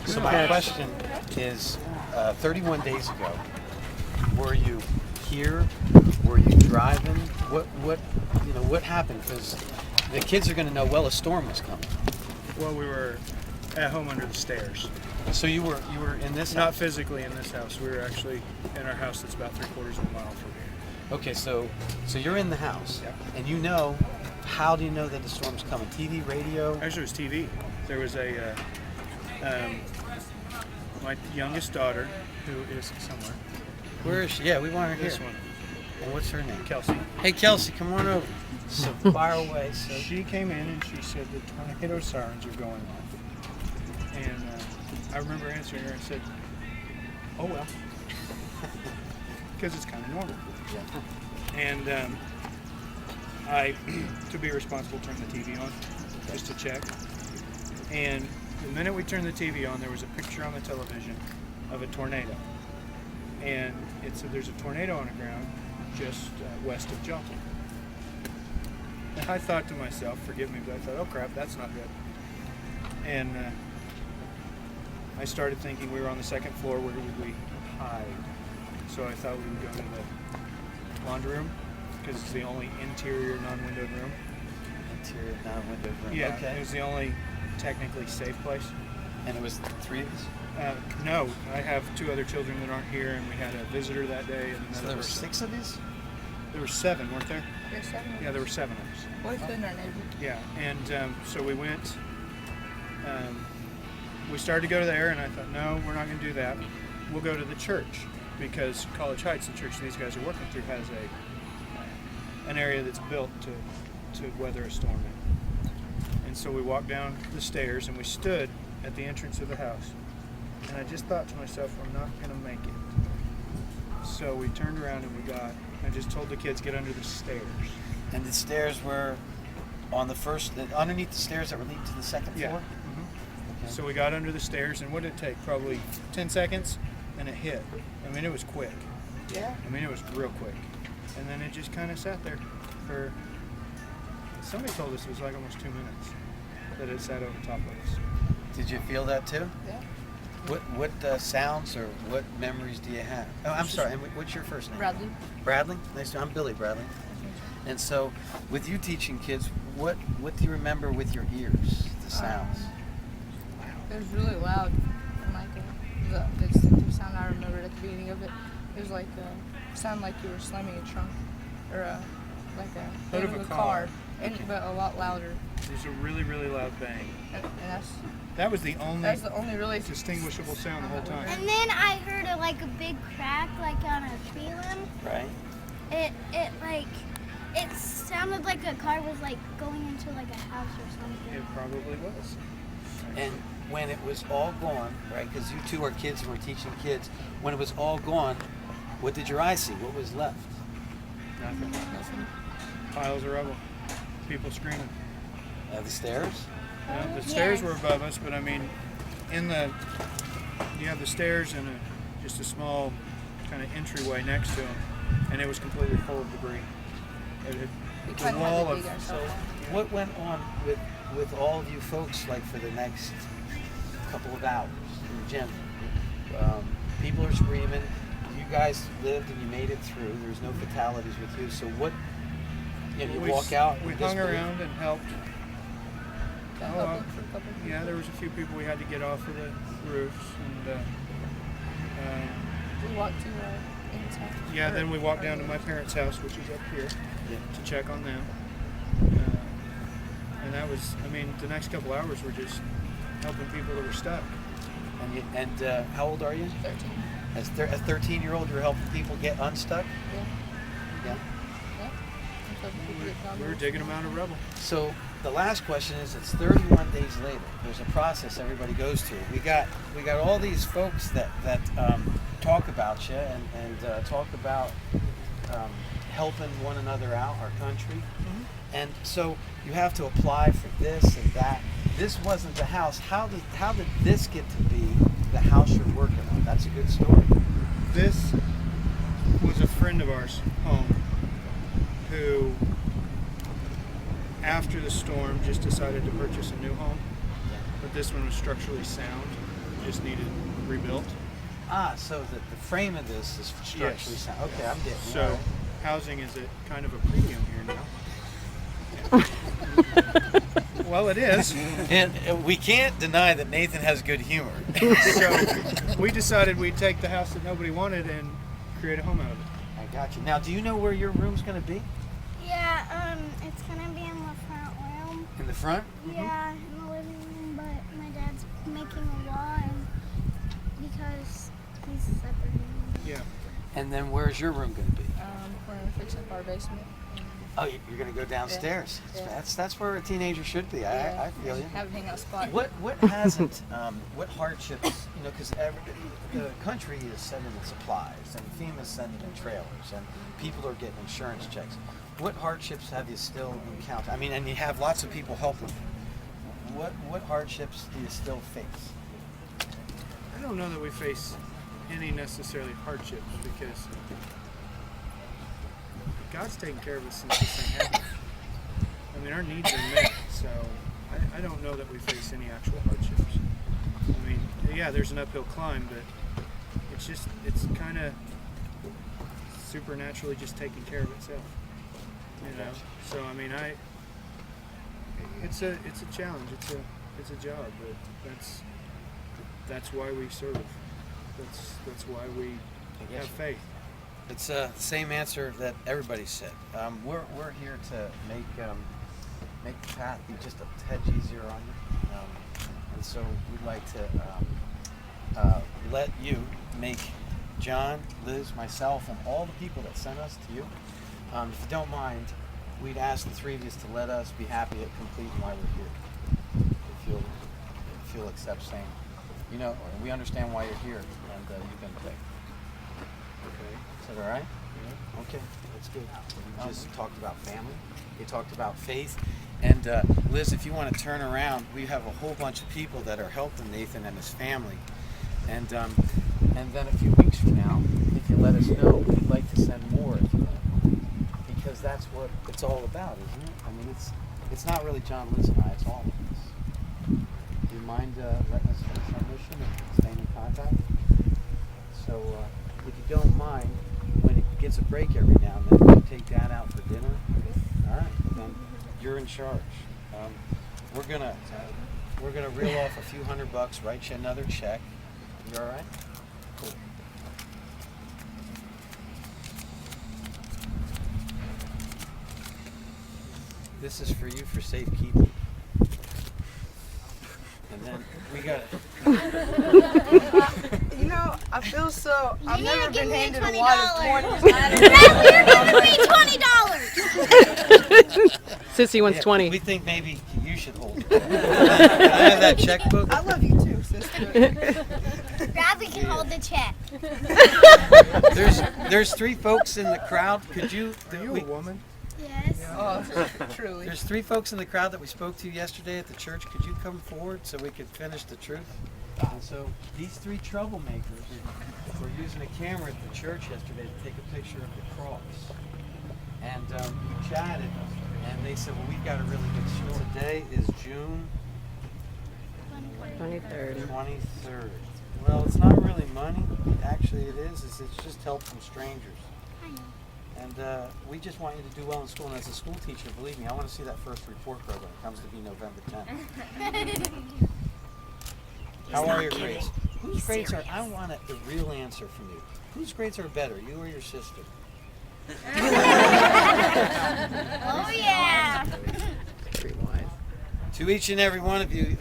So my question is, 31 days ago, were you here? Were you driving? What happened? Because the kids are going to know. Well, a storm was coming. Well, we were at home under the stairs. So you were in this Not house? physically in this house. We were actually in our house that's about 3/4 of a mile from here. Okay, so you're in the house, Yeah. and you know. How do you know that the storm's coming? TV, radio? Actually, it was TV. There was my youngest daughter, who is somewhere. Where is she? Yeah, we want her here. This one, And what's her name? Kelsey. Hey, Kelsey, come on over. So fire away. So She came in and she said the tornado sirens are going off. And I remember answering her and said, "Oh well," because it's kind of normal. yeah. And I, to be responsible, turned the TV on just to check. And the minute we turned the TV on, there was a picture on the television of a tornado. And it said there's a tornado on the ground just west of Joplin. And I thought to myself, forgive me, but I thought, oh crap, that's not good. And I started thinking we were on the second floor, where would we hide? So I thought we would go to the laundry room, because it's the only interior non-windowed room. Interior non-windowed room. Yeah, Okay. it was the only technically safe place. And it was 3 of us? No, I have 2 other children that aren't here, and we had a visitor that day. And So there were 6 of us? There were 7, weren't there? There's 7 of Yeah, there were 7 of us. boyfriend or neighbor. Yeah, and so we went. We started to go there, and I thought, no, we're not going to do that. We'll go to the church, because College Heights, the church these guys are working through, has an area that's built to weather a storm in. And so we walked down the stairs, and we stood at the entrance of the house. And I just thought to myself, we're not going to make it. So we turned around and I just told the kids, get under the stairs. And the stairs were on the first, underneath the stairs that were leading to the second Yeah. floor? Mm-hmm. So we got under the stairs, and what did it take? Probably 10 seconds, and it hit. I mean, it was quick. Yeah. I mean, it was real quick. And then it just kind of sat there for, somebody told us it was like almost 2 minutes that it sat over top of us. Did you feel that too? Yeah. What sounds or what memories do you have? Oh, I'm sorry. And what's your first name? Bradley. Bradley? Nice. I'm Billy Bradley. And so, with you teaching kids, what do you remember with your ears? The sounds. It was really loud. And like the distinctive sound I remembered at the beginning of it. It was like sound like you were slamming a trunk or like a Hood of a car. but a lot louder. It was a really, really loud bang. And That was the that's the only really distinguishable sound the whole time. And then I heard a big crack on a tree limb. Right. It sounded like a car was going into a house or something. It probably was. And when it was all gone, right? Because you two are kids and we're teaching kids. When it was all gone, what did your eyes see? What was left? Nothing. Piles of rubble. People screaming. The stairs. The stairs were above us, but I mean, you have the stairs and just a small kind of entryway next to them, and it was completely full of debris. we The kind of wall had to of dig ourselves out. What went on with all of you folks for the next couple of hours in general? People are screaming. You guys lived and you made it through. There's no fatalities with you. So what? You walk out. We in hung disbelief? around and helped. That Oh, helped for a couple of Yeah, there was a few people we had to get off of the roofs, and We walked to inside. yeah. Then we walked down to my parents' house, which is up here, Yeah. to check on them. And that was, I mean, the next couple hours were just helping people that were stuck. And how old are you? 13. As a 13-year-old, you're helping people get unstuck. Yeah. Yeah. Yeah. Until people get down We were there. digging them out of rubble. So the last question is: it's 31 days later. There's a process everybody goes through. We got all these folks that talk about you and talk about helping one another out, our country. Mm-hmm. And so you have to apply for this and that. This wasn't the house. How did this get to be the house you're working on? That's a good story. This was a friend of ours home who, after the storm, just decided to purchase a new home. But this one was structurally sound. just needed rebuilt. So the frame of this is structurally Yes. sound. Okay, I'm getting it. So All right. housing is at kind of a premium here now. Well, it is. And we can't deny that Nathan has good humor. So we decided we'd take the house that nobody wanted and create a home out of it. I got you. Now, do you know where your room's going to be? Yeah, it's gonna be in the front room. In the front? Yeah, in the living room, but my dad's making a wall and because he's separating. Yeah. And then where's your room going to be? We're gonna fix up our basement. Oh, you're going to go downstairs. Yeah. That's where a teenager should be. I feel you. Have a hangout spot. What hasn't what hardships, you know, because the country is sending in supplies and FEMA's sending in trailers and people are getting insurance checks. What hardships have you still encountered? I mean, and you have lots of people helping. What hardships do you still face? I don't know that we face any necessarily hardships because God's taken care of us since this thing happened. I mean, our needs are met, so I don't know that we face any actual hardships. I mean, yeah, there's an uphill climb, but it's kind of supernaturally just taking care of itself. You know, so I mean, it's a challenge. It's a job, but that's why we serve. That's why we have faith. It's the same answer that everybody said. We're here to make the path be just a touch easier on you, and so we'd like to let you make John, Liz, myself, and all the people that sent us to you. If you don't mind, we'd ask the three of you to let us be happy at completing why we're here. If you'll accept saying, you know, we understand why you're here, and you've been picked. Okay. Is that all right? Yeah. Okay, that's good. We just talked about family. We talked about faith. And Liz, if you want to turn around, we have a whole bunch of people that are helping Nathan and his family. And then a few weeks from now, if you let us know, we'd like to send more if you want. Because that's what it's all about, isn't it? I mean, it's not really John, Liz, and I. It's all of us. Do you mind letting us finish our mission and staying in contact? So, if you don't mind, when it gets a break every now and then, you take Dad out for dinner. All right, then you're in charge. We're gonna reel off a few $100, write you another check. You all right? Cool. This is for you for safekeeping. And then we got You know, I feel so. I've You never need to been give me handed a wad of $20. $20. You're giving me $20. Sissy wants 20. We think maybe you should hold it. Can I have that checkbook? I love you too, sister. Bradley can hold the check. There's three folks in the crowd. Could you? Are you a woman? Yes. Oh, truly. There's three folks in the crowd that we spoke to yesterday at the church. Could you come forward so we could finish the truth? And so these three troublemakers were using a camera at the church yesterday to take a picture of the cross. And we chatted, and they said, well, we've got a really good story. Today is June 23rd. 23rd. Well, it's not really money. Actually, it is. It's just help from strangers. I know. And we just want you to do well in school. And as a school teacher, believe me, I want to see that first report card when it comes to be November 10th. How are your grades? Whose grades are? I want the real answer from you. Whose grades are better, you or your sister? Oh yeah. Very wise. To each and every one of you,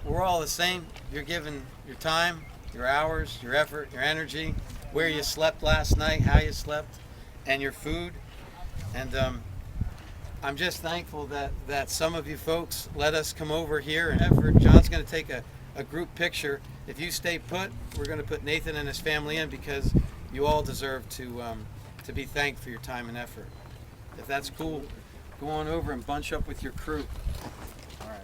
we're all the same. You're giving your time, your hours, your effort, your energy, where you slept last night, how you slept, and your food. And I'm just thankful that some of you folks let us come over here and effort. John's going to take a group picture. If you stay put, we're going to put Nathan and his family in because you all deserve to be thanked for your time and effort. If that's cool, go on over and bunch up with your crew. All right.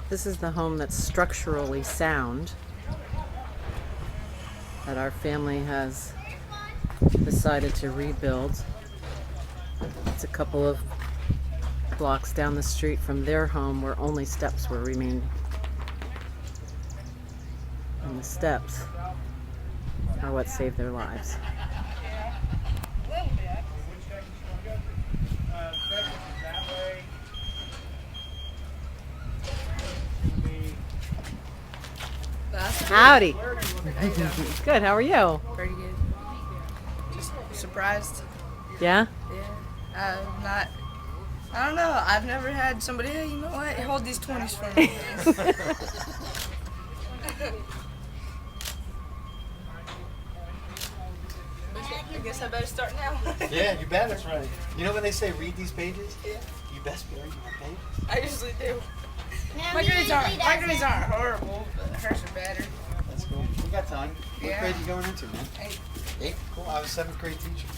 This is the home that's structurally sound. that our family has decided to rebuild. It's a couple of blocks down the street from their home where only steps were remaining. And the steps are what saved their lives. Howdy. How you doing? Good, how are you? Pretty good. Just surprised. Yeah? Yeah. I don't know. I've never had somebody, hey, you know what? Hold these 20s for me. I guess I better start now. Yeah, you bet. That's right. You know when they say read these pages? Yeah. You best be reading my pages. I usually do. No, My he grades usually aren't doesn't. horrible, but hers are better. That's cool. We got time. What Yeah. grade you going into, man? Eight. 8? Cool. I was 7th grade teacher.